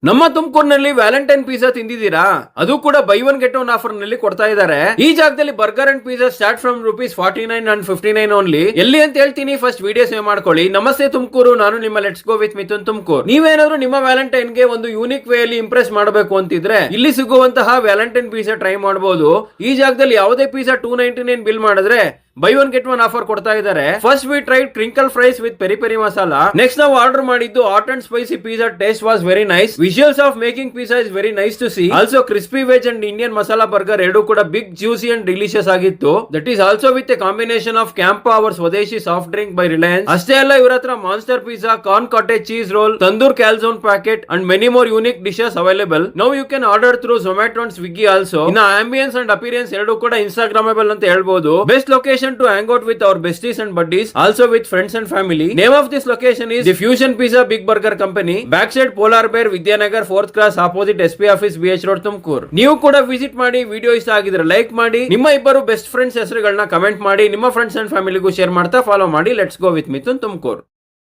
ನಮ್ಮ ತುಮಕೂರಿನಲ್ಲಿ Valentine pizza ತಿಂದಿದ್ದೀರಾ? ಅದು ಕೂಡ by one get one offer ನಲ್ಲಿ ಕೊಡ್ತಾ ಇದ್ದಾರೆ. ಈ ಜಾಗದಲ್ಲಿ burger and pizza start from ₹49 and ₹59 only. ಎಲ್ಲಿ ಅಂತ ಹೇಳ್ತೀನಿ, ಫಸ್ಟ್ ವಿಡಿಯೋ ಸೇವ್ ಮಾಡ್ಕೊಳ್ಳಿ. ನಮಸ್ತೆ ತುಮಕೂರು, ನಾನು ನಿಮ್ಮ let's go with Mithun Tumakuru. ನೀವೇನಾದ್ರೂ ನಿಮ್ಮ ವ್ಯಾಲೆಂಟೈನ್ ಗೆ ಒಂದು ಯೂನಿಕ್ ವೇ ಅಲ್ಲಿ ಇಂಪ್ರೆಸ್ ಮಾಡಬೇಕು ಅಂತಿದ್ರೆ ಇಲ್ಲಿ ಸಿಗುವಂತಹ ವ್ಯಾಲೆಂಟೈನ್ ಪಿಜ್ಜಾ ಟ್ರೈ ಮಾಡಬಹುದು. ಈ ಜಾಗದಲ್ಲಿ ಯಾವುದೇ ಪಿಜ್ಜಾ $299 ಬಿಲ್ ಮಾಡಿದ್ರೆ buy one get one offer ಕೊಡ್ತಾ ಇದ್ದಾರೆ. First we tried crinkle fries with peri peri masala. Next ನಾವು ಆರ್ಡರ್ ಮಾಡಿದ್ದು hot and spicy pizza. Taste was very nice. Visuals of making pizza is very nice to see. Also crispy veg and Indian masala burger ಎರಡು ಕೂಡ big juicy and delicious ಆಗಿತ್ತು. That is also with a combination of Campa our swadeshi soft drink by Reliance. ಅಷ್ಟೇ ಅಲ್ಲ, ಇವರ ಹತ್ರ monster pizza, corn cottage cheese roll, tandoor calzone packet and many more unique dishes available. Now you can order through Zomato and Swiggy also. ಇನ್ನ ambience and appearance ಎರಡು ಕೂಡ instagrammable ಅಂತ ಹೇಳ್ಬೋದು. Best location to hang out with our besties and buddies, also with friends and family. Name of this location is The Fusion Pizza Big Burger Company, backside Polar Bear, Vidyanagar 4th Class, opposite SP Office, BH Road, Tumakuru. ನೀವು ಕೂಡ visit ಮಾಡಿ. Video ಇಷ್ಟ ಆಗಿದ್ರೆ like ಮಾಡಿ. ನಿಮ್ಮ ಇಬ್ಬರು best friends ಹೆಸರುಗಳನ್ನ comment ಮಾಡಿ. ನಿಮ್ಮ ಫ್ರೆಂಡ್ಸ್ ಅಂಡ್ ಫ್ಯಾಮಿಲಿಗೂ ಶೇರ್ ಮಾಡ್ತಾ ಫಾಲೋ ಮಾಡಿ. Let's go with Mithun Tumakuru.